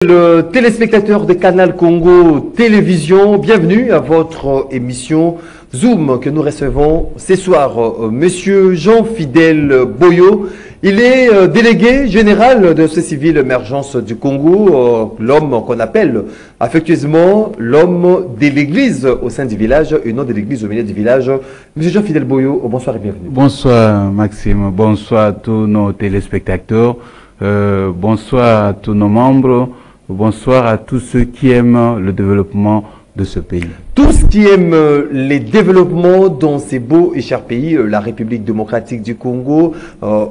Le téléspectateur de Canal Congo Télévision, bienvenue à votre émission Zoom que nous recevons ce soir. Monsieur Jean-Fidèle Boyo, il est délégué général de ce civil émergence du Congo, l'homme qu'on appelle affectueusement l'homme de l'église au sein du village et non de l'église au milieu du village. Monsieur Jean-Fidèle Boyo, bonsoir et bienvenue. Bonsoir Maxime, bonsoir à tous nos téléspectateurs, bonsoir à tous nos membres. Bonsoir à tous ceux qui aiment le développement de ce pays. Tous qui aiment les développements dans ces beaux et chers pays, la République démocratique du Congo.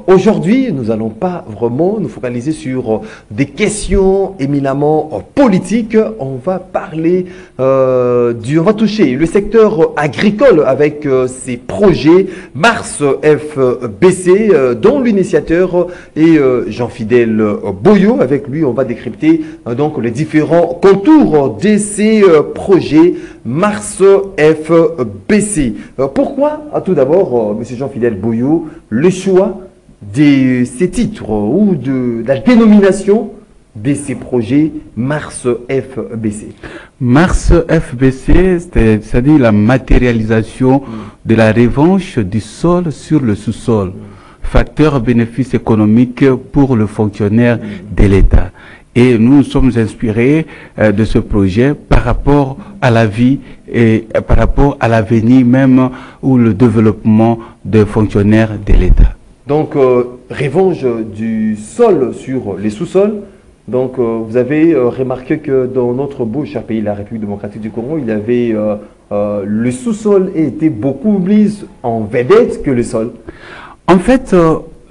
Aujourd'hui, nous n'allons pas vraiment nous focaliser sur des questions éminemment politiques. On va parler on va toucher le secteur agricole avec ces projets Mars FBC, dont l'initiateur est Jean-Fidèle Boyo. Avec lui, on va décrypter donc les différents contours de ces projets Mars FBC. Pourquoi, tout d'abord, M. Jean-Fidèle Boyo, le choix de ces titres ou de la dénomination de ces projets Mars FBC? Mars FBC, c'est-à-dire la matérialisation de la revanche du sol sur le sous-sol, facteur bénéfice économique pour le fonctionnaire de l'État. Et nous nous sommes inspirés de ce projet par rapport à la vie et par rapport à l'avenir même ou le développement des fonctionnaires de l'État. Donc, revanche du sol sur les sous-sols. Donc, vous avez remarqué que dans notre beau cher pays, la République démocratique du Congo, il y avait le sous-sol était beaucoup plus en vedette que le sol. En fait,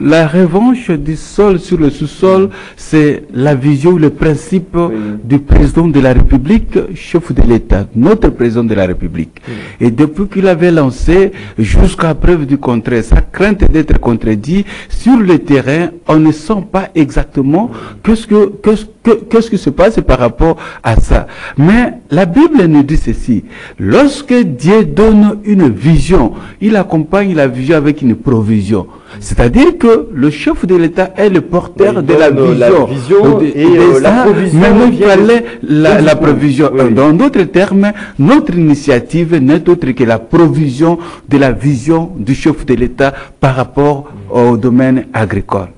la revanche du sol sur le sous-sol, c'est la vision, le principe du président de la République, chef de l'État, notre président de la République. Et depuis qu'il avait lancé, jusqu'à preuve du contraire, sa crainte d'être contredit, sur le terrain, on ne sent pas exactement qu'est-ce qui se passe par rapport à ça. Mais la Bible nous dit ceci: lorsque Dieu donne une vision, il accompagne la vision avec une provision. C'est-à-dire que le chef de l'État est le porteur de la vision et la provision. Mais il fallait la provision. Oui. Dans d'autres termes, notre initiative n'est autre que la provision de la vision du chef de l'État par rapport au domaine agricole.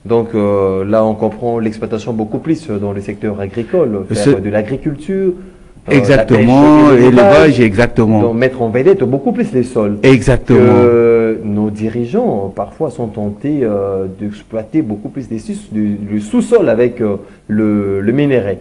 Donc là, on comprend l'exploitation beaucoup plus dans le secteur agricole, faire de l'agriculture. Exactement, l'élevage, exactement. Donc mettre en vedette beaucoup plus les sols. Exactement. Que nos dirigeants parfois sont tentés d'exploiter beaucoup plus le sous-sol avec le minerai.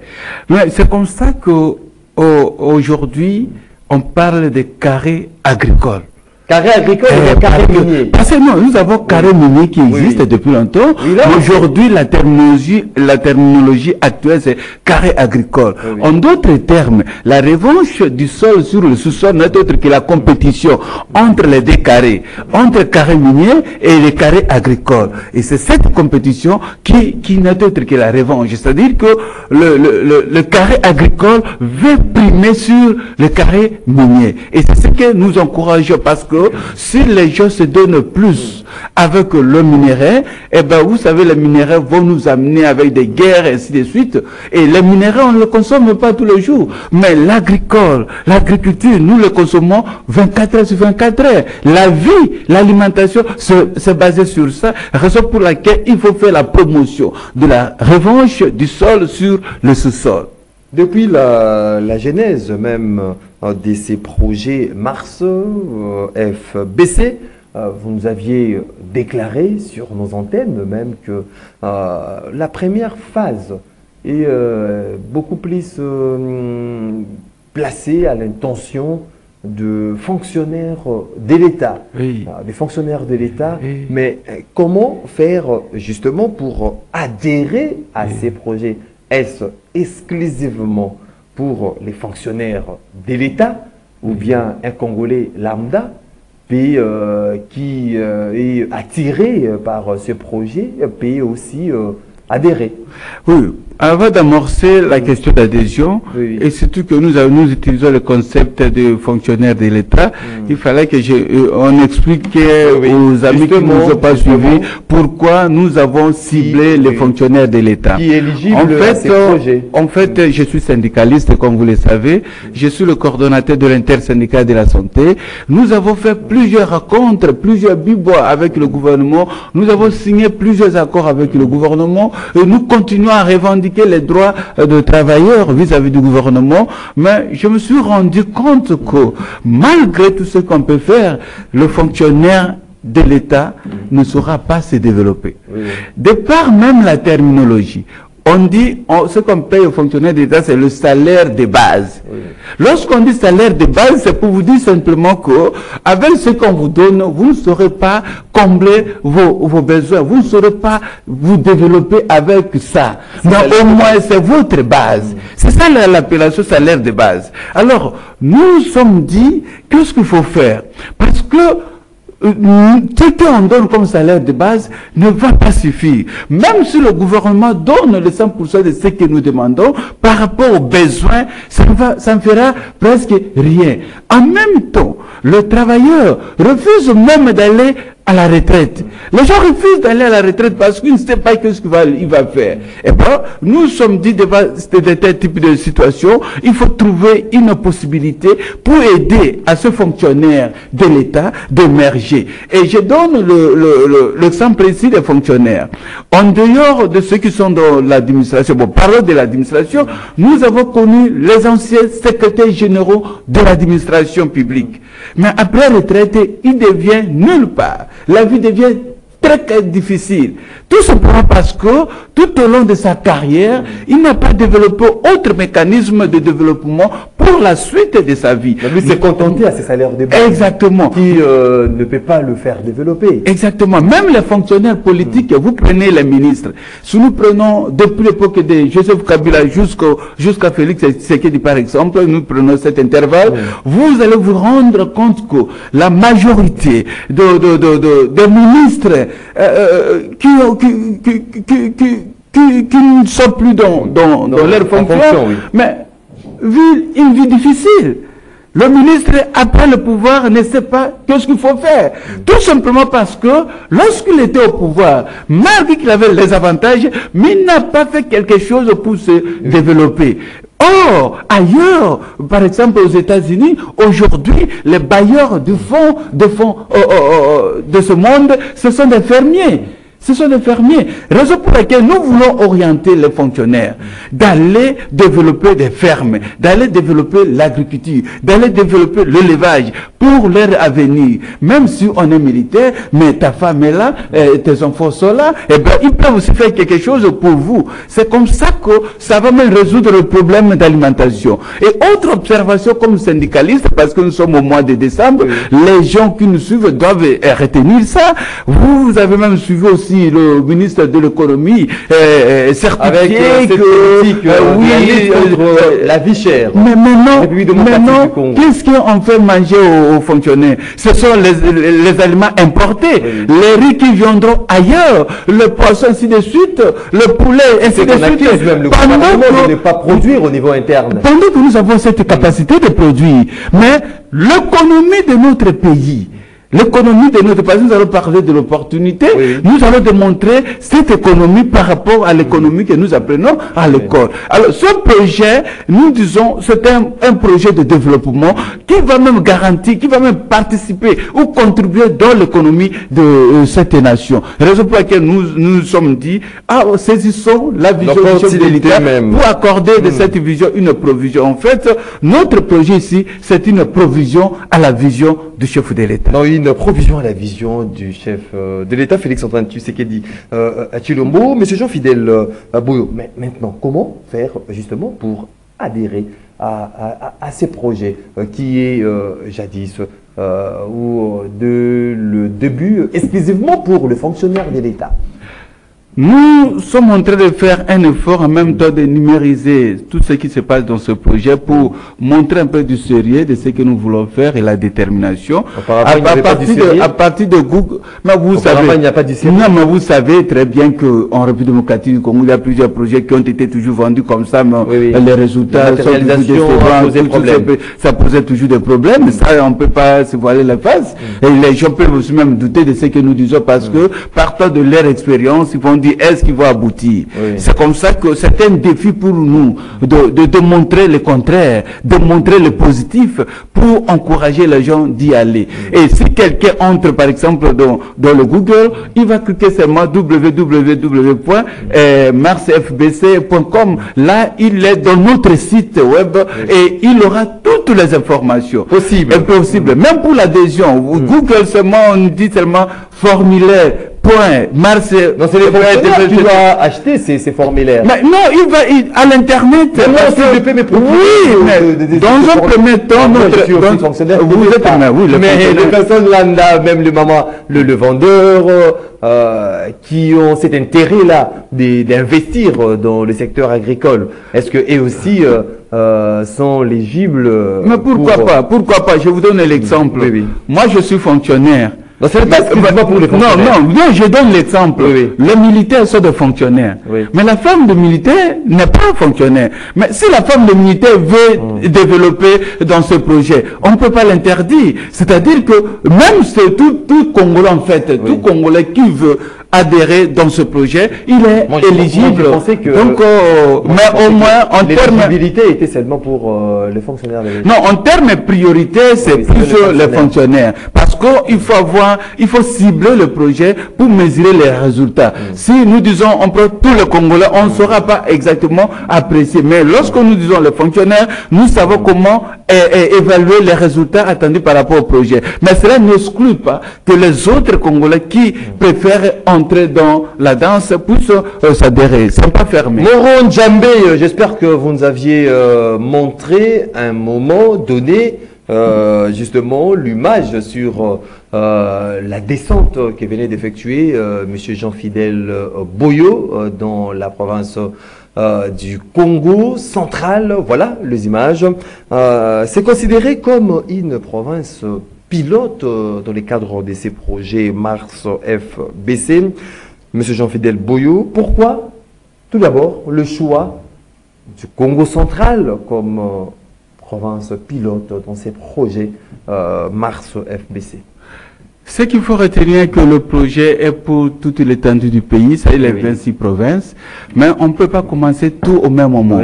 C'est comme ça qu'aujourd'hui, on parle de carrés agricoles. Carré agricole et carré minier. Parce que nous avons carré minier qui existe depuis longtemps. Aujourd'hui, la terminologie actuelle, c'est carré agricole. En d'autres termes, la revanche du sol sur le sous-sol n'est autre que la compétition entre les deux carrés, entre carré minier et les carrés agricoles. Et c'est cette compétition qui n'est autre que la revanche. C'est-à-dire que le carré agricole veut primer sur le carré minier. Et c'est ce que nous encourageons, parce que si les gens se donnent plus avec le minerai, eh ben vous savez, les minéraux vont nous amener avec des guerres et ainsi de suite. Et les minéraux, on ne le consomme pas tous les jours. Mais l'agriculture, nous le consommons 24 heures sur 24 heures. La vie, l'alimentation, c'est basé sur ça. Raison pour laquelle il faut faire la promotion de la revanche du sol sur le sous-sol. Depuis la genèse même de ces projets Mars FBC, vous nous aviez déclaré sur nos antennes même que la première phase est beaucoup plus placée à l'intention de fonctionnaires de l'État, des fonctionnaires de l'État. Mais comment faire justement pour adhérer à ces projets? Est-ce exclusivement pour les fonctionnaires de l'État ou bien un Congolais lambda qui est attiré par ce projet peut aussi adhérer? Oui, Avant d'amorcer la question d'adhésion, et surtout que nous utilisons le concept de fonctionnaire de l'État, il fallait que on explique aux amis qui ne nous ont pas suivis pourquoi nous avons ciblé les fonctionnaires de l'État. Qui est éligible à ces projets. En fait, je suis syndicaliste, comme vous le savez. Je suis le coordonnateur de l'intersyndicat de la santé. Nous avons fait plusieurs rencontres, plusieurs bibois avec le gouvernement. Nous avons signé plusieurs accords avec le gouvernement et nous continuons à revendiquer les droits de travailleurs vis-à-vis du gouvernement, mais je me suis rendu compte que malgré tout ce qu'on peut faire, le fonctionnaire de l'État ne saura pas se développer. De par même la terminologie, on dit, ce qu'on paye aux fonctionnaires d'État, c'est le salaire de base. Lorsqu'on dit salaire de base, c'est pour vous dire simplement que, avec ce qu'on vous donne, vous ne saurez pas combler vos besoins. Vous ne saurez pas vous développer avec ça. Mais au moins, c'est votre base. C'est ça l'appellation salaire de base. Alors, nous nous sommes dit, qu'est-ce qu'il faut faire? Parce que, ce qu'on donne comme salaire de base ne va pas suffire. Même si le gouvernement donne le 100% de ce que nous demandons, par rapport aux besoins, ça ne fera presque rien. En même temps, le travailleur refuse même d'aller à la retraite. Les gens refusent d'aller à la retraite parce qu'ils ne savent pas ce qu'il va faire. Et bien, nous sommes dit devant tel type de situation, il faut trouver une possibilité pour aider à ce fonctionnaire de l'État d'émerger. Et je donne l'exemple ici des fonctionnaires. En dehors de ceux qui sont dans l'administration, bon, parlons de l'administration, nous avons connu les anciens secrétaires généraux de l'administration publique. Mais après retraite, il devient nulle part. La vie devient très difficile. Tout simplement parce que tout au long de sa carrière, il n'a pas développé autre mécanisme de développement pour la suite de sa vie. Lui s'est contenté à ses salaires de base. Exactement. Qui ne peut pas le faire développer. Exactement. Même les fonctionnaires politiques, vous prenez les ministres. Si nous prenons depuis l'époque de Joseph Kabila jusqu'à Félix Tshisekedi par exemple, nous prenons cet intervalle, vous allez vous rendre compte que la majorité des ministres qui ne sont plus dans leur fonction, mais vivent une vie difficile. Le ministre, après le pouvoir, ne sait pas qu'est-ce qu'il faut faire. Tout simplement parce que, lorsqu'il était au pouvoir, malgré qu'il avait les avantages, mais il n'a pas fait quelque chose pour se développer. Or, ailleurs, par exemple aux États-Unis, aujourd'hui, les bailleurs de ce monde, ce sont des fermiers. Ce sont des fermiers. Raison pour laquelle nous voulons orienter les fonctionnaires d'aller développer des fermes, d'aller développer l'agriculture, d'aller développer l'élevage pour leur avenir. Même si on est militaire, mais ta femme est là, tes enfants sont là, et bien ils peuvent aussi faire quelque chose pour vous. C'est comme ça que ça va même résoudre le problème d'alimentation. Et autre observation comme syndicaliste, parce que nous sommes au mois de décembre, les gens qui nous suivent doivent retenir ça. Vous avez même suivi aussi le ministre de l'économie certifié la vie chère. Mais maintenant, qu'est-ce qu'on fait manger aux fonctionnaires? Ce sont les aliments importés, les riz qui viendront ailleurs, le poisson ainsi de suite, le poulet ainsi de suite. Même le gouvernement de ne pas produire au niveau interne. Pendant que nous avons cette capacité de produire, mais l'économie de notre pays, l'économie de notre pays, nous allons parler de l'opportunité, nous allons démontrer cette économie par rapport à l'économie que nous apprenons à l'école. Alors, ce projet, nous disons, c'est un projet de développement qui va même garantir, qui va même participer ou contribuer dans l'économie de cette nation. Raison pour laquelle nous sommes dit, saisissons la vision du chef de l'État pour accorder de cette vision une provision. En fait, notre projet ici, c'est une provision à la vision du chef de l'État. Une provision à la vision du chef de l'État, Félix-Antoine Tshisekedi Tshilombo. Monsieur Jean-Fidèle Bouyo, mais maintenant, comment faire justement pour adhérer à ces projets qui est jadis ou de le début exclusivement pour le fonctionnaire de l'État? Nous sommes en train de faire un effort en même temps de numériser tout ce qui se passe dans ce projet pour montrer un peu du sérieux de ce que nous voulons faire et la détermination. À partir de Google, mais vous savez, il n'y a pas du sérieux. Non, mais vous savez très bien qu'en République démocratique du Congo, il y a plusieurs projets qui ont été toujours vendus comme ça, mais les résultats sont décevants, ça posait toujours des problèmes. Ça, on ne peut pas se voiler la face. Et les gens peuvent aussi même douter de ce que nous disons parce que, partant de leur expérience, ils vont dire est-ce qu'il va aboutir. C'est comme ça que c'est un défi pour nous de montrer le contraire, de montrer le positif pour encourager les gens d'y aller. Et si quelqu'un entre par exemple dans le Google, il va cliquer seulement www.marsfbc.com. Là, il est dans notre site web et il aura toutes les informations possibles. Même pour l'adhésion, Google seulement, on dit seulement formulaire. Mars, non, c'est les fonctionnaires qui doivent acheter ces formulaires. Mais non, à l'internet. Oui, mais dans un premier temps, vous êtes mais les personnes lambda, même le vendeur, qui ont cet intérêt-là d'investir dans le secteur agricole, est-ce que eux aussi sont légibles? Mais pourquoi pas? Je vous donne l'exemple. Moi, je suis fonctionnaire. Non, pour les fonctionnaires. Non, je donne l'exemple. Les militaires sont des fonctionnaires. Mais la femme de militaire n'est pas fonctionnaire. Mais si la femme de militaire veut développer dans ce projet, on ne peut pas l'interdire. C'est-à-dire que même tout Congolais, en fait, tout Congolais qui veut adhérer dans ce projet, il est éligible. Donc, mais au moins, en termes... L'éligibilité était seulement pour les fonctionnaires. Non, en termes priorité, c'est plus les fonctionnaires. Parce qu'il faut cibler le projet pour mesurer les résultats. Si nous disons, on prend tous les Congolais, on ne saura pas exactement apprécier. Mais lorsque nous disons les fonctionnaires, nous savons comment évaluer les résultats attendus par rapport au projet. Mais cela n'exclut pas que les autres Congolais qui préfèrent entrer dans la danse puissent s'adhérer. Ce n'est pas fermé. Moron Djambé, j'espère que vous nous aviez montré à un moment donné justement l'image sur la descente que venait d'effectuer M. Jean-Fidèle Boyo dans la province du Congo central. Voilà les images. C'est considéré comme une province pilote dans le cadre de ces projets Mars FBC. M. Jean-Fidèle Boyo, pourquoi tout d'abord le choix du Congo central comme province pilote dans ces projets Mars FBC? Ce qu'il faut retenir que le projet est pour toute l'étendue du pays, ça les 26 provinces, mais on ne peut pas commencer tout au même moment.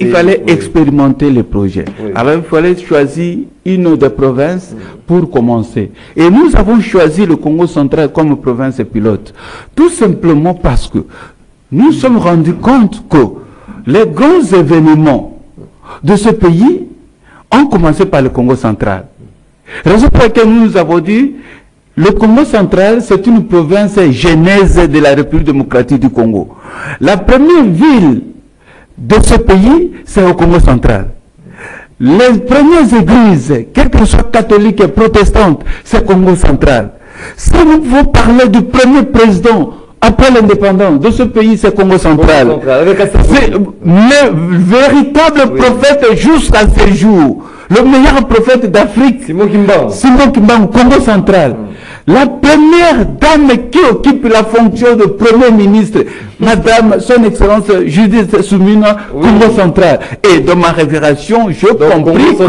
Il fallait expérimenter les projets. Alors il fallait choisir une des provinces pour commencer. Et nous avons choisi le Congo central comme province pilote, tout simplement parce que nous nous sommes rendus compte que les grands événements de ce pays ont commencé par le Congo central. Raison pour laquelle nous avons dit, le Congo central, c'est une province genèse de la République démocratique du Congo. La première ville de ce pays, c'est au Congo central. Les premières églises, quelles que soient catholiques et protestantes, c'est Congo central. Si nous pouvons parler du premier président après l'indépendance de ce pays, c'est Congo central. C'est le véritable prophète jusqu'à ce jour. Le meilleur prophète d'Afrique, Simon Kimbangu, Congo central. La première dame qui occupe la fonction de premier ministre, Madame, son Excellence Judith Soumina, Congo central. Et dans ma révélation, je compris que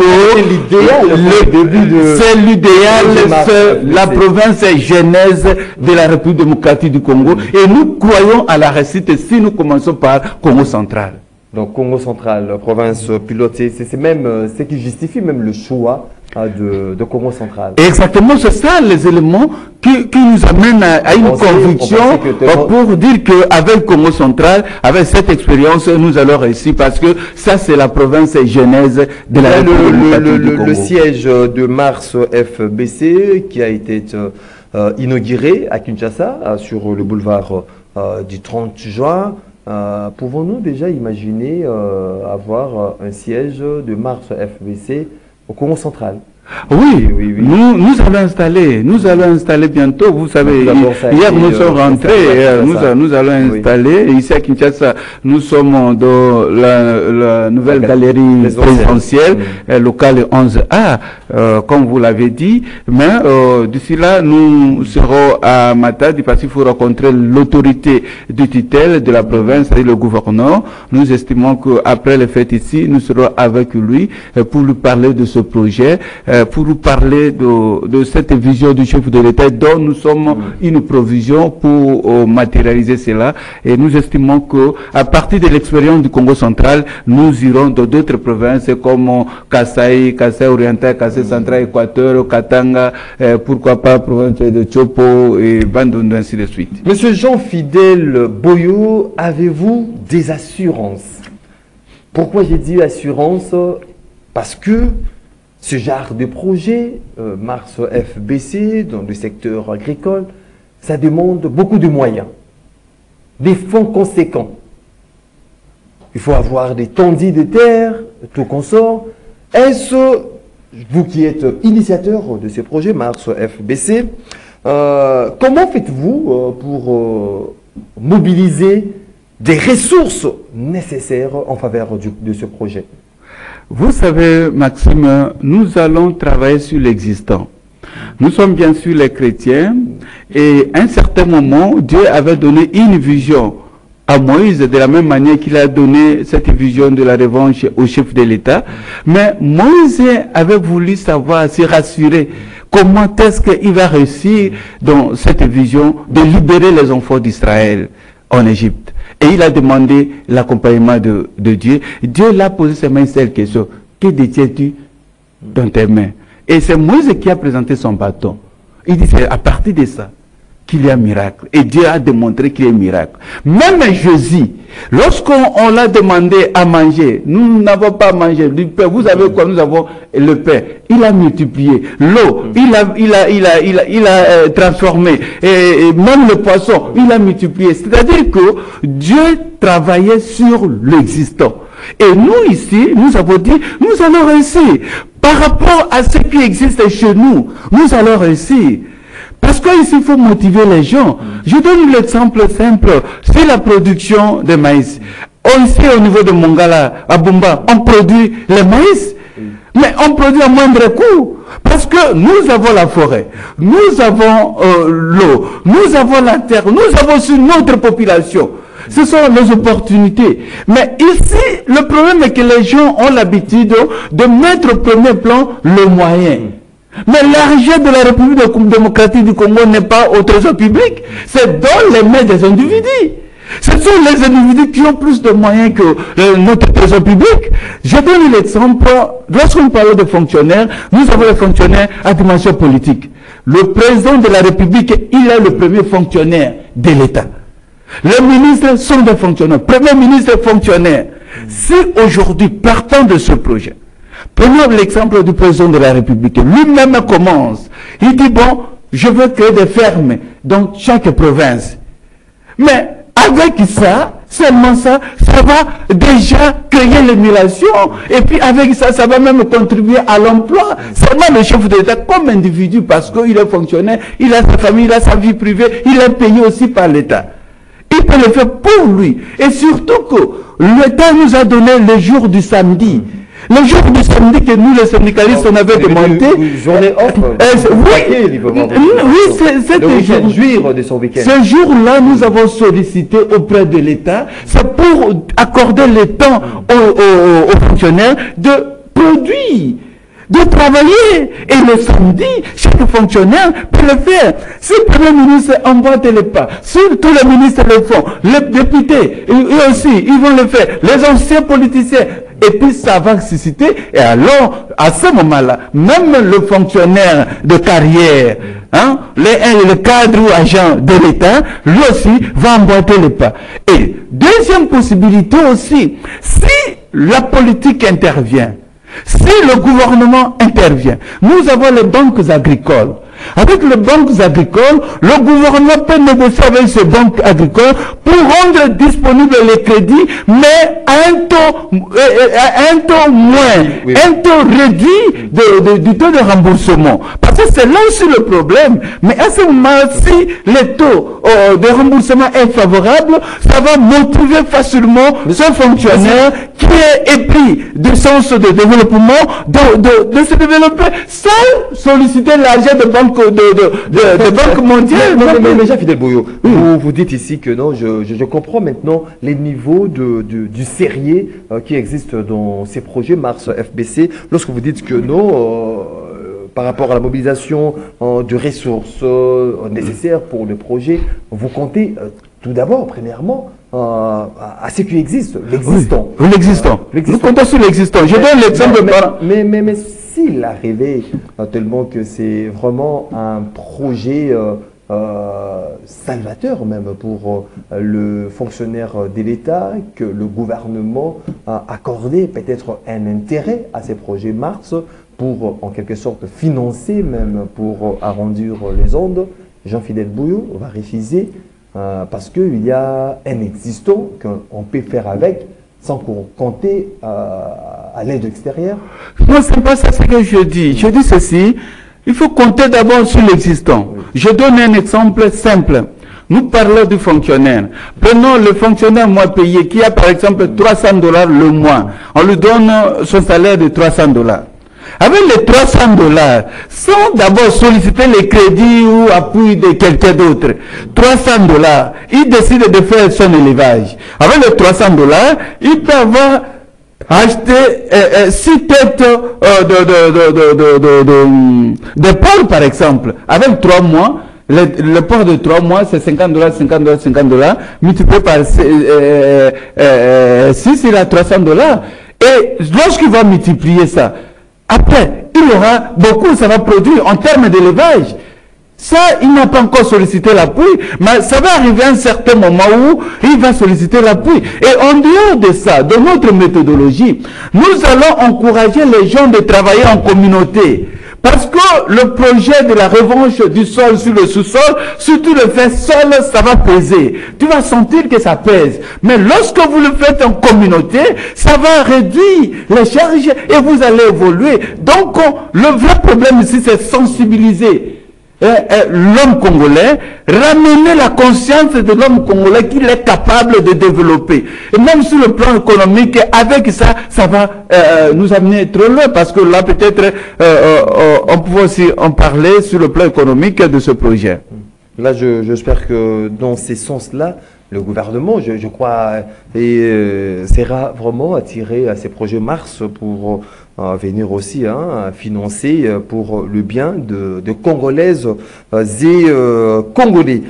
c'est l'idéal, c'est la province genèse de la République démocratique du Congo. Et nous croyons à la réussite si nous commençons par Congo central. Donc Congo central, province pilote, c'est même ce qui justifie même le choix de Congo central. Exactement, c'est ça les éléments qui nous amènent à une conviction pour dire qu'avec Congo central, avec cette expérience, nous allons réussir parce que ça c'est la province genèse de la République du Congo. Le siège de Mars FBC qui a été inauguré à Kinshasa sur le boulevard du 30 juin. Pouvons-nous déjà imaginer avoir un siège de Mars FBC au Congo central? Oui, nous allons installer bientôt, vous savez, hier nous sommes rentrés, nous allons installer, ici à Kinshasa, nous sommes dans la nouvelle galerie présidentielle, locale 11A, comme vous l'avez dit, mais d'ici là, nous serons à Matadi parce qu'il faut rencontrer l'autorité de tutelle de la province et le gouverneur. Nous estimons qu'après les fêtes ici, nous serons avec lui pour lui parler de ce projet, pour nous parler de cette vision du chef de l'État dont nous sommes une provision pour matérialiser cela. Et nous estimons que à partir de l'expérience du Congo central, nous irons dans d'autres provinces comme Kasaï oriental, Kasaï central, Équateur, Katanga, pourquoi pas province de Chopo et Bandundu, ainsi de suite. Monsieur Jean-Fidèle Boyo, avez-vous des assurances? Pourquoi j'ai dit assurance? Parce que ce genre de projet, Mars FBC, dans le secteur agricole, ça demande beaucoup de moyens, des fonds conséquents. Il faut avoir des tondis de terre, tout consort. Est-ce, vous qui êtes initiateur de ce projet, Mars FBC, comment faites-vous pour mobiliser des ressources nécessaires en faveur de ce projet? Vous savez, Maxime, nous allons travailler sur l'existant. Nous sommes bien sûr les chrétiens et à un certain moment, Dieu avait donné une vision à Moïse de la même manière qu'il a donné cette vision de la revanche au chef de l'État. Mais Moïse avait voulu savoir, se rassurer, comment est-ce qu'il va réussir dans cette vision de libérer les enfants d'Israël en Égypte. Et il a demandé l'accompagnement de Dieu. Dieu l'a posé ses mains cette question. Que détiens-tu dans tes mains? Et c'est Moïse qui a présenté son bâton. Il dit c'est à partir de ça qu'il y a un miracle. Et Dieu a démontré qu'il y a un miracle. Même Jésus, lorsqu'on l'a demandé à manger, nous n'avons pas mangé du pain. Vous savez quoi? Nous avons le pain. Il a multiplié. L'eau, il a transformé. Et même le poisson, il a multiplié. C'est-à-dire que Dieu travaillait sur l'existant. Et nous ici, nous avons dit, nous allons réussir. Par rapport à ce qui existe chez nous, nous allons réussir. Parce qu'ici, il faut motiver les gens. Je donne l'exemple simple. C'est la production de maïs. Ici, au niveau de Mongala, à Bumba, on produit le maïs. Mais on produit à moindre coût. Parce que nous avons la forêt, nous avons l'eau, nous avons la terre, nous avons aussi notre population. Ce sont les opportunités. Mais ici, le problème est que les gens ont l'habitude de mettre au premier plan le moyen. Mais l'argent de la République démocratique du Congo n'est pas au trésor public, c'est dans les mains des individus. Ce sont les individus qui ont plus de moyens que notre trésor public. Je donne l'exemple, lorsqu'on parle de fonctionnaires, nous avons les fonctionnaires à dimension politique. Le président de la République, il est le premier fonctionnaire de l'État. Les ministres sont des fonctionnaires, premier ministre fonctionnaire. Si aujourd'hui, partant de ce projet, prenons l'exemple du président de la République, lui-même commence, il dit bon, je veux créer des fermes dans chaque province. Mais avec ça, seulement ça, ça va déjà créer l'émulation. Et puis avec ça, ça va même contribuer à l'emploi. Seulement le chef de l'État comme individu, parce qu'il est fonctionnaire, il a sa famille, il a sa vie privée, il est payé aussi par l'État. Il peut le faire pour lui. Et surtout que l'État nous a donné le jour du samedi. Le jour du samedi que nous, les syndicalistes, on avait demandé. Journée off. Oui, ce jour-là, nous avons sollicité auprès de l'État, c'est pour accorder le temps aux fonctionnaires de produire, de travailler. Et le samedi, chaque fonctionnaire peut le faire. Si le Premier ministre emboîte les pas, si tous les ministres le font, les députés, eux aussi, ils vont le faire, les anciens politiciens, et puis ça va susciter, et alors, à ce moment-là, même le fonctionnaire de carrière, hein, le cadre ou agent de l'État, lui aussi va emboîter les pas. Et deuxième possibilité aussi, si la politique intervient, si le gouvernement intervient, nous avons les banques agricoles. Avec les banques agricoles, le gouvernement peut négocier avec ces banques agricoles pour rendre disponibles les crédits, mais à un taux moins, oui. Un taux réduit du taux de remboursement. Parce que c'est là aussi le problème. Mais à ce moment, si le taux de remboursement est favorable, ça va motiver facilement ce fonctionnaire qui est épris du sens de développement de se développer sans solliciter l'argent de banque mondiale. Mais Jean-Fidèle Boyo, vous dites ici que non, je comprends maintenant les niveaux du sérieux qui existe dans ces projets Mars FBC. Lorsque vous dites que non, par rapport à la mobilisation de ressources nécessaires pour le projet, vous comptez tout d'abord, premièrement, à ce qui existe, l'existant. Oui, l'existant. Nous comptons sur l'existant. Je donne l'exemple par... Mais s'il arrivait tellement que c'est vraiment un projet salvateur même pour le fonctionnaire de l'État, que le gouvernement a accordé peut-être un intérêt à ces projets Mars pour en quelque sorte financer même pour arrondir les ondes, Jean-Fidèle Boyo va refuser parce qu'il y a un existant qu'on peut faire avec sans compter à l'aide extérieure. Non, ce n'est pas ça ce que je dis. Je dis ceci, il faut compter d'abord sur l'existant. Oui. Je donne un exemple simple. Nous parlons du fonctionnaire. Prenons le fonctionnaire mois payé qui a par exemple $300 le mois. On lui donne son salaire de $300. Avec les $300, sans d'abord solliciter les crédits ou appui de quelqu'un d'autre, $300, il décide de faire son élevage. Avec les $300, il peut avoir acheté 6 têtes de porc, par exemple. Avec 3 mois, le porc de 3 mois, c'est $50, $50, multiplié par 6, il a $300. Et lorsqu'il va multiplier ça, après, il aura beaucoup, ça va produire en termes d'élevage. Ça, il n'a pas encore sollicité l'appui, mais ça va arriver à un certain moment où il va solliciter l'appui. Et en dehors de ça, de notre méthodologie, nous allons encourager les gens de travailler en communauté. Parce que le projet de la revanche du sol sur le sous-sol, si tu le fais seul, ça va peser. Tu vas sentir que ça pèse. Mais lorsque vous le faites en communauté, ça va réduire les charges et vous allez évoluer. Donc, le vrai problème ici, c'est sensibiliser l'homme congolais, ramener la conscience de l'homme congolais qu'il est capable de développer. Et même sur le plan économique, avec ça, ça va nous amener trop loin, parce que là, peut-être, on peut aussi en parler sur le plan économique de ce projet. Là, j'espère que dans ces sens-là, le gouvernement, je crois, sera vraiment attiré à ces projets Mars pour venir aussi financer pour le bien de Congolaises et Congolais.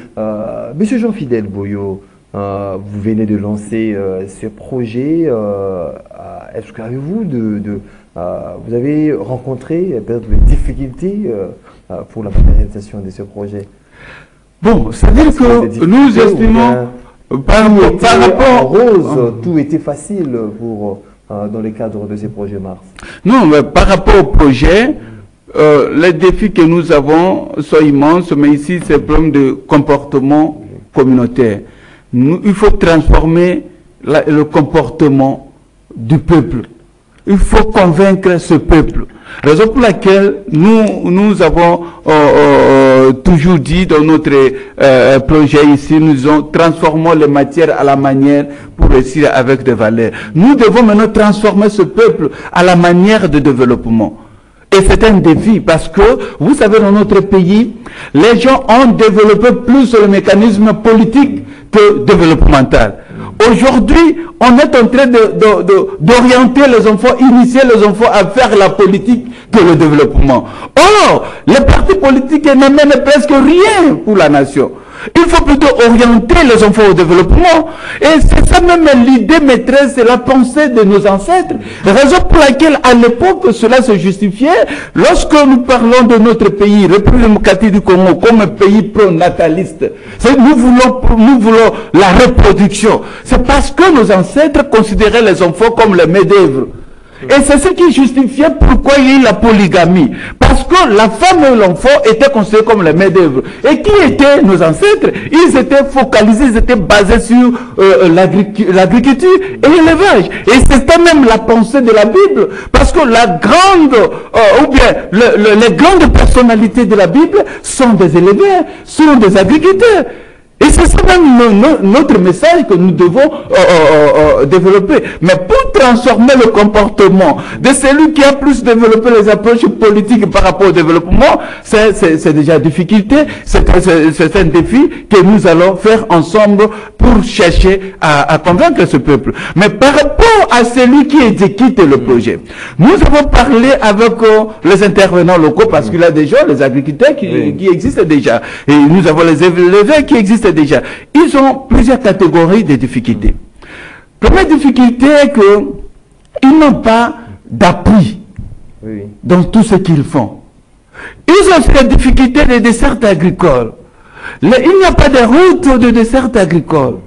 Monsieur Jean-Fidèle Boyo, vous venez de lancer ce projet. Est-ce que vous avez rencontré peut-être des difficultés pour la réalisation de ce projet? Bon, c'est-à-dire que nous estimons par rapport rose, tout était facile pour dans le cadre de ces projets Mars. Non, mais par rapport au projet, les défis que nous avons sont immenses, mais ici c'est un problème de comportement communautaire. Il faut transformer le comportement du peuple. Il faut convaincre ce peuple. Raison pour laquelle nous avons toujours dit dans notre projet ici, nous transformons les matières à la manière pour réussir avec des valeurs. Nous devons maintenant transformer ce peuple à la manière de développement. Et c'est un défi parce que, vous savez, dans notre pays, les gens ont développé plus le mécanisme politique que développemental. Aujourd'hui, on est en train d'orienter les enfants, initier les enfants à faire la politique que le développement. Or, les partis politiques n'amènent presque rien pour la nation. Il faut plutôt orienter les enfants au développement. Et c'est ça même l'idée maîtresse et la pensée de nos ancêtres. Raison pour laquelle, à l'époque, cela se justifiait. Lorsque nous parlons de notre pays, République démocratique du Congo, comme un pays pro-nataliste, nous voulons la reproduction. C'est parce que nos ancêtres considéraient les enfants comme les main-d'œuvre. Et c'est ce qui justifiait pourquoi il y a eu la polygamie. Parce que la femme et l'enfant étaient considérés comme les main-d'œuvre. Et qui étaient nos ancêtres? Ils étaient focalisés, ils étaient basés sur l'agriculture et l'élevage. Et c'était même la pensée de la Bible. Parce que la grande, ou bien les grandes personnalités de la Bible sont des éleveurs, sont des agriculteurs. Et c'est ça même notre message que nous devons développer. Mais pour transformer le comportement de celui qui a plus développé les approches politiques par rapport au développement, c'est déjà une difficulté, c'est un défi que nous allons faire ensemble pour chercher à convaincre ce peuple. Mais par rapport à celui qui exécute le projet, nous avons parlé avec les intervenants locaux parce qu'il y a déjà les agriculteurs qui existent déjà. Et nous avons les éleveurs qui existent déjà. Ils ont plusieurs catégories de difficultés. Première difficulté est qu'ils n'ont pas d'appui dans tout ce qu'ils font. Ils ont cette difficulté des desserts agricoles. Il n'y a pas de route de desserts agricoles.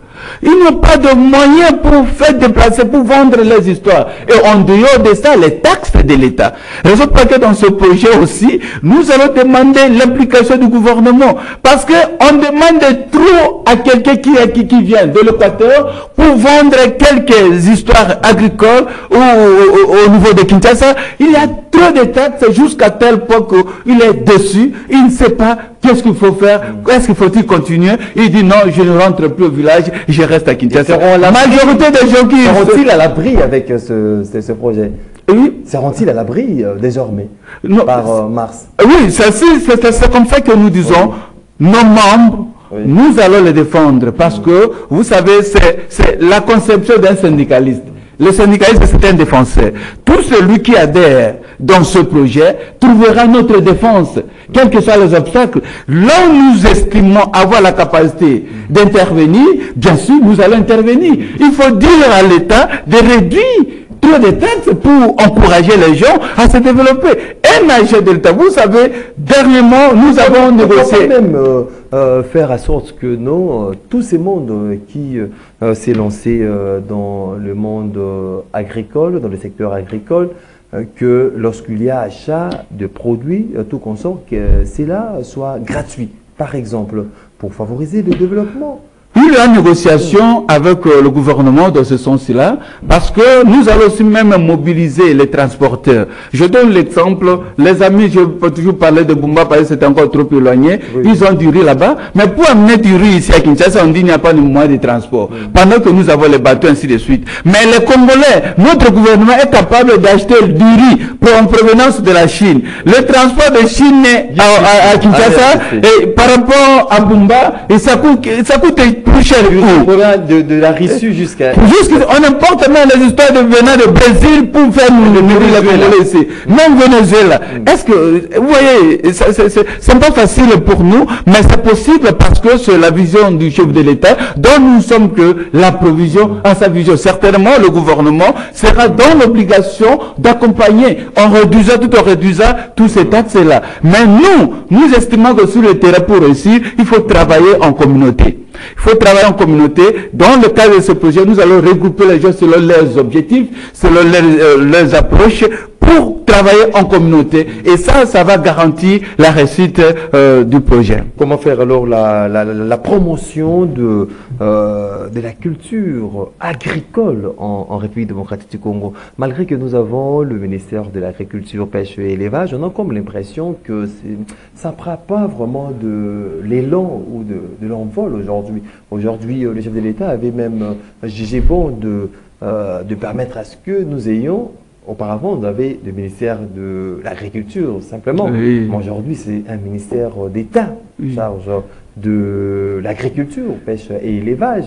Ils n'ont pas de moyens pour faire déplacer, pour vendre les histoires. Et en dehors de ça, les taxes de l'État. Raison pour laquelle dans ce projet aussi, nous allons demander l'implication du gouvernement. Parce qu'on demande trop à quelqu'un qui vient de l'Équateur pour vendre quelques histoires agricoles au niveau de Kinshasa. Il y a trop de taxes jusqu'à tel point qu'il est déçu. Il ne sait pas qu'est-ce qu'il faut faire. Est-ce qu'il faut-il continuer? Il dit non, je ne rentre plus au village. Je reste à Kinshasa. La majorité des gens qui seront-ils à l'abri avec ce projet? Oui. Seront-ils à l'abri désormais par mars? Oui, c'est comme ça que nous disons, nos membres, nous allons les défendre parce que, vous savez, c'est la conception d'un syndicaliste. Le syndicaliste, c'est un défenseur. Tout celui qui adhère dans ce projet trouvera notre défense, quels que soient les obstacles. Là où nous estimons avoir la capacité d'intervenir, bien sûr, nous allons intervenir. Il faut dire à l'État de réduire trop de taxes pour encourager les gens à se développer. Un agent de l'État, vous savez, dernièrement, nous avons négocié... même faire en sorte que tous ces mondes qui s'est lancé dans le monde agricole, dans le secteur agricole, que lorsqu'il y a achat de produits, tout consort, que cela soit gratuit, par exemple, pour favoriser le développement. Il y a une négociation avec le gouvernement dans ce sens-là, parce que nous allons aussi même mobiliser les transporteurs. Je donne l'exemple, les amis, je peux toujours parler de Bumba parce que c'est encore trop éloigné, ils ont du riz là-bas, mais pour amener du riz ici à Kinshasa, on dit qu'il n'y a pas de moyen de transport, pendant que nous avons les bateaux, ainsi de suite. Mais les Congolais, notre gouvernement est capable d'acheter du riz en provenance de la Chine. Le transport de Chine à Kinshasa, et par rapport à Bumba, et ça coûte plus cher. De la Russie jusqu'à... On importe même les histoires de venant de Brésil pour faire le Congolais ici. Même Venezuela. Est-ce que, vous voyez, c'est pas facile pour nous, mais c'est possible parce que c'est la vision du chef de l'État dont nous sommes que la provision à sa vision. Certainement, le gouvernement sera dans l'obligation d'accompagner en réduisant tous ces taxes-là. Mais nous estimons que sur le terrain pour réussir, il faut travailler en communauté. Il faut travailler en communauté. Dans le cadre de ce projet, nous allons regrouper les gens selon leurs objectifs, selon leurs approches, pour travailler en communauté. Et ça va garantir la réussite du projet. Comment faire alors la promotion de la culture agricole en République démocratique du Congo? Malgré que nous avons le ministère de l'Agriculture, Pêche et Élevage, on a comme l'impression que ça ne prend pas vraiment de l'élan ou de l'envol aujourd'hui. Aujourd'hui, le chef de l'État avait même jugé bon de permettre à ce que nous ayons... Auparavant, on avait le ministère de l'Agriculture, simplement. Oui. Mais aujourd'hui, c'est un ministère d'État, charge de l'agriculture, pêche et élevage.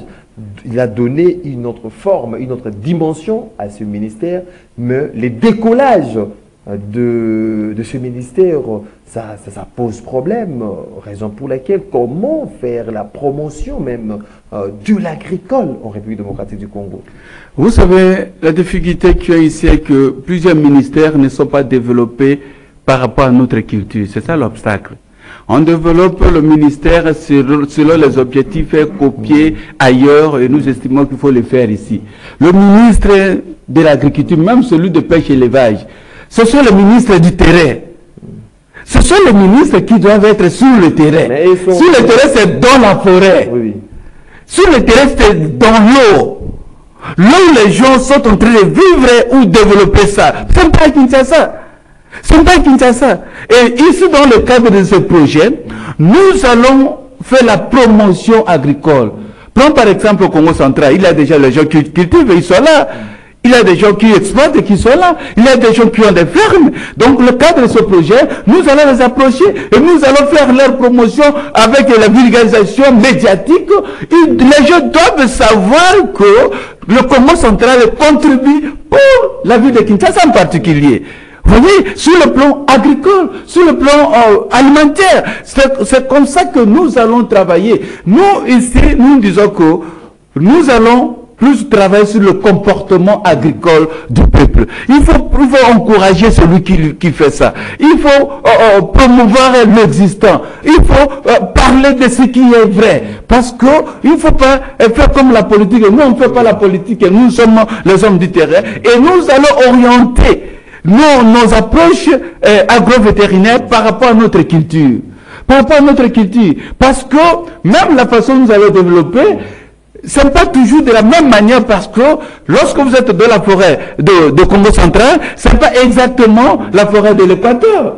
Il a donné une autre forme, une autre dimension à ce ministère, mais les décollages de ce ministère, ça pose problème, raison pour laquelle comment faire la promotion même de l'agricole en République démocratique du Congo? Vous savez, la difficulté qu'il y a ici est que plusieurs ministères ne sont pas développés par rapport à notre culture. C'est ça l'obstacle. On développe le ministère selon les objectifs copiés ailleurs et nous estimons qu'il faut le faire ici. Le ministre de l'Agriculture, même celui de Pêche et Élevage, ce sont les ministres du terrain. Ce sont les ministres qui doivent être sur le terrain. Sur le terrain, c'est dans la forêt. Oui. Sur le terrain, c'est dans l'eau. Là où les gens sont en train de vivre ou développer ça. C'est pas à Kinshasa. C'est pas à Kinshasa. Et ici, dans le cadre de ce projet, nous allons faire la promotion agricole. Prends par exemple au Congo central, il y a déjà les gens qui cultivent, ils sont là. Il y a des gens qui exploitent qui sont là. Il y a des gens qui ont des fermes. Donc, le cadre de ce projet, nous allons les approcher et nous allons faire leur promotion avec la vulgarisation médiatique. Et les gens doivent savoir que le Congo central contribue pour la vie de Kinshasa en particulier. Vous voyez, sur le plan agricole, sur le plan alimentaire, c'est comme ça que nous allons travailler. Nous, ici, nous disons que nous allons plus travailler sur le comportement agricole du peuple. Il faut encourager celui qui fait ça. Il faut promouvoir l'existant. Il faut parler de ce qui est vrai. Parce que il ne faut pas faire comme la politique. Nous, on ne fait pas la politique. Nous sommes les hommes du terrain. Et nous allons orienter nos approches agro-vétérinaires par rapport à notre culture. Par rapport à notre culture. Parce que même la façon dont nous allons développer, ce n'est pas toujours de la même manière parce que lorsque vous êtes dans la forêt de Congo central, ce n'est pas exactement la forêt de l'Équateur.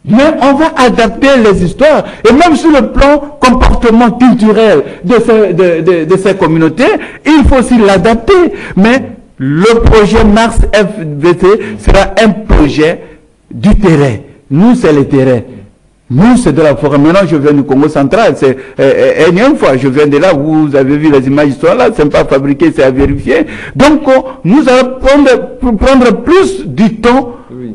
Mais on va adapter les histoires. Et même sur le plan comportement culturel de ces communautés, il faut aussi l'adapter. Mais le projet Mars FVT sera un projet du terrain. Nous, c'est le terrain. Nous, c'est de la forêt. Maintenant, je viens du Congo central. C'est énième fois. Je viens de là. Vous avez vu les images, sont là. C'est pas fabriqué, c'est à vérifier. Donc, nous allons prendre plus du temps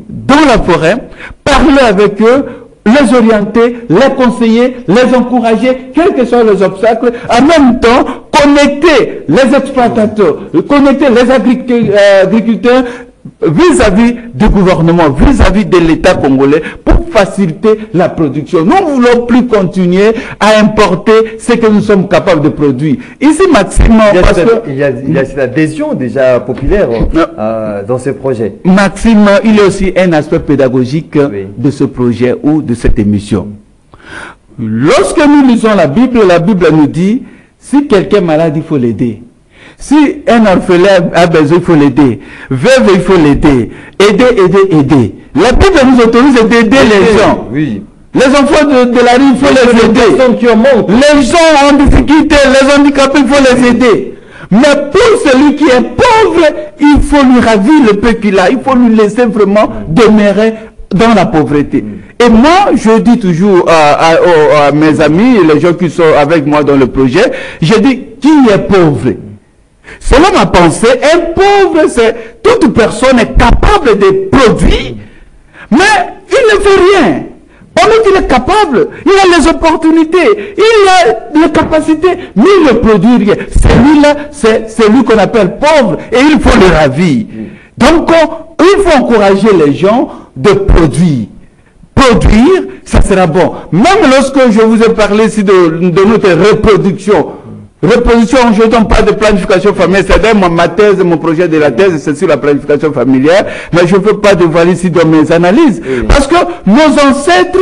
dans la forêt, parler avec eux, les orienter, les conseiller, les encourager, quels que soient les obstacles. En même temps, connecter les exploitateurs, connecter les agriculteurs vis-à-vis du gouvernement, vis-à-vis de l'État congolais pour faciliter la production. Nous ne voulons plus continuer à importer ce que nous sommes capables de produire. Ici, Maxime... Il y a cette adhésion déjà populaire dans ce projet. Maxime, il y a aussi un aspect pédagogique de ce projet ou de cette émission. Lorsque nous lisons la Bible nous dit, si quelqu'un est malade, il faut l'aider. Si un orphelin a besoin, il faut l'aider. Veuve, il faut l'aider. Aider. La Bible nous autorise d'aider les gens. Oui. Les enfants de la rue, il faut les aider. Les gens en difficulté, les handicapés, il faut les aider. Mais pour celui qui est pauvre, il faut lui ravir le peu qu'il a. Il faut lui laisser vraiment demeurer dans la pauvreté. Et moi, je dis toujours à mes amis, les gens qui sont avec moi dans le projet, je dis, qui est pauvre? Selon ma pensée, un pauvre, c'est toute personne est capable de produire, mais il ne fait rien. Pendant qu'il est capable, il a les opportunités, il a les capacités, mais il ne produit rien. Celui-là, c'est celui qu'on appelle pauvre et il faut le ravir. Donc, il faut encourager les gens de produire. Produire, ça sera bon. Même lorsque je vous ai parlé ici de notre reproduction, je ne donne pas de planification familiale, c'est ma thèse, mon projet de la thèse, c'est sur la planification familiale, mais je ne veux pas dévoiler ici dans mes analyses. Parce que nos ancêtres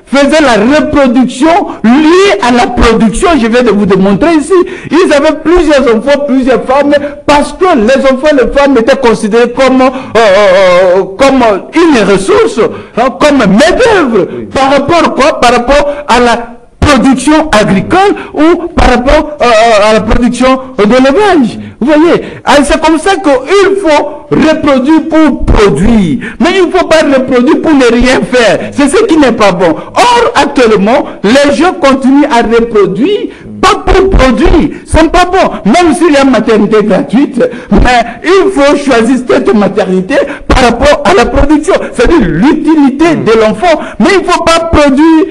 faisaient la reproduction liée à la production, je viens de vous démontrer ici. Ils avaient plusieurs enfants, plusieurs femmes, parce que les enfants et les femmes étaient considérés comme une ressource, comme main-d'œuvre. Par rapport à quoi? Par rapport à la production agricole ou par rapport à la production de l'élevage. Vous voyez, c'est comme ça qu'il faut reproduire pour produire. Mais il ne faut pas reproduire pour ne rien faire. C'est ce qui n'est pas bon. Or, actuellement, les gens continuent à reproduire, pas pour produire. Ce n'est pas bon. Même s'il y a une maternité gratuite, mais il faut choisir cette maternité par rapport à la production. C'est-à-dire l'utilité de l'enfant. Mais il ne faut pas reproduire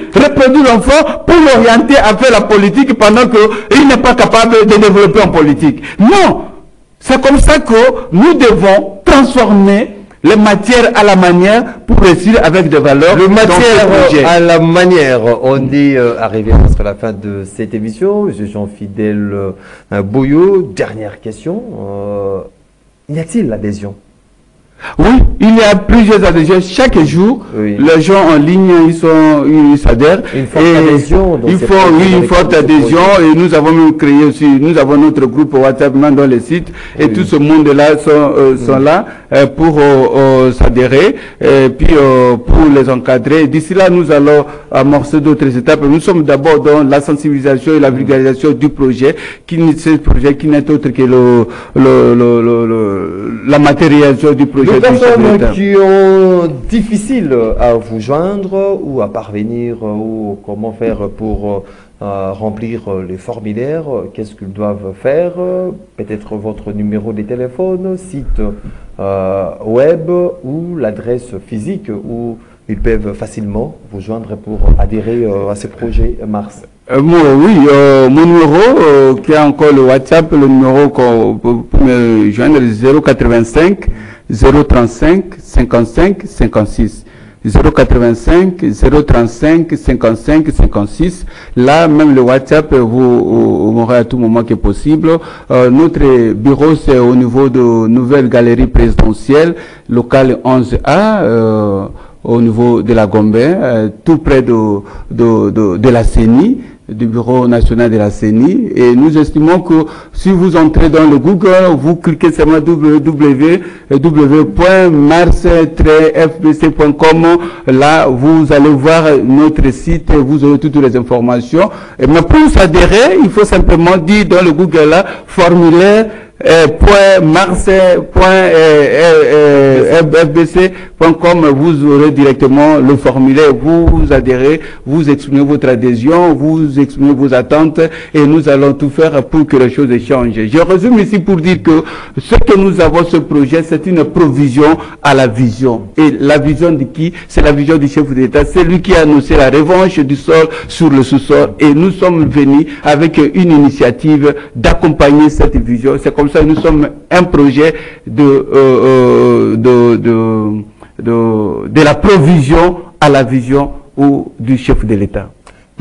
l'enfant pour l'orienter à faire la politique pendant qu'il n'est pas capable de développer en politique. Non. C'est comme ça que nous devons transformer les matières à la manière pour réussir avec des valeurs. Le matière à la manière. On est arrivé à la fin de cette émission. Monsieur Jean-Fidèle Boyo, dernière question. Y a-t-il l'adhésion? Oui, il y a plusieurs adhésions. Chaque jour, les gens en ligne, ils s'adhèrent. Une forte adhésion. Il faut, une forte adhésion. Et nous avons même créé aussi, nous avons notre groupe WhatsApp dans les sites. Et tout ce monde-là sont là pour s'adhérer. Et puis, pour les encadrer. D'ici là, nous allons amorcer d'autres étapes. Nous sommes d'abord dans la sensibilisation et la vulgarisation du projet, qui n'est autre que la matérialisation du projet. Les personnes qui ont difficile à vous joindre ou à parvenir ou comment faire pour remplir les formulaires, qu'est-ce qu'ils doivent faire? Peut-être votre numéro de téléphone, site web ou l'adresse physique où ils peuvent facilement vous joindre pour adhérer à ce projet Mars. Oui, mon numéro qui est encore le WhatsApp, le numéro pour me joindre 085 035 55 56. 085 035 55 56. Là, même le WhatsApp, vous m'aurez à tout moment que possible. Notre bureau, c'est au niveau de Nouvelle Galerie Présidentielle, locale 11A, au niveau de la Gombe, tout près de la CENI, du Bureau national de la CENI. Et nous estimons que si vous entrez dans le Google, vous cliquez sur www.mars-fbc.com, là, vous allez voir notre site et vous aurez toutes les informations. Mais pour s'adhérer, il faut simplement dire dans le Google là, formulaire .mars.fbc.com, vous aurez directement le formulaire, vous adhérez, vous exprimez votre adhésion, vous exprimez vos attentes et nous allons tout faire pour que les choses changent. Je résume ici pour dire que ce que nous avons, ce projet, c'est une provision à la vision. Et la vision de qui? C'est la vision du chef d'État. C'est lui qui a annoncé la revanche du sol sur le sous-sol et nous sommes venus avec une initiative d'accompagner cette vision. C'est comme ça, nous sommes un projet de la provision à la vision du chef de l'État.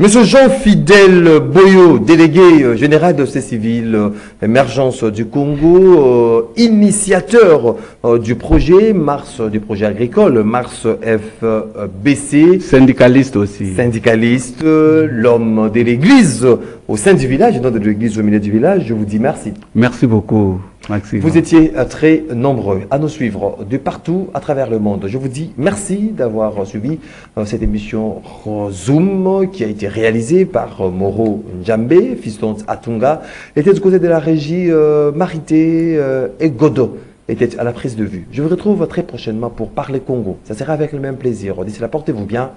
Monsieur Jean-Fidèle Boyo, délégué général de société civile Émergence du Congo, initiateur du projet Mars, du projet agricole Mars FBC. Syndicaliste aussi. Syndicaliste, l'homme de l'église au sein du village, non de l'église au milieu du village. Je vous dis merci. Merci beaucoup, Maxime. Vous étiez très nombreux à nous suivre de partout à travers le monde. Je vous dis merci d'avoir suivi cette émission Zoom qui a été réalisée par Moro Njambe, Fiston Atunga, était du côté de la régie Marité et Godot était à la prise de vue. Je vous retrouve très prochainement pour Parler Congo. Ça sera avec le même plaisir. D'ici là, portez-vous bien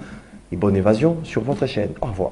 et bonne évasion sur votre chaîne. Au revoir.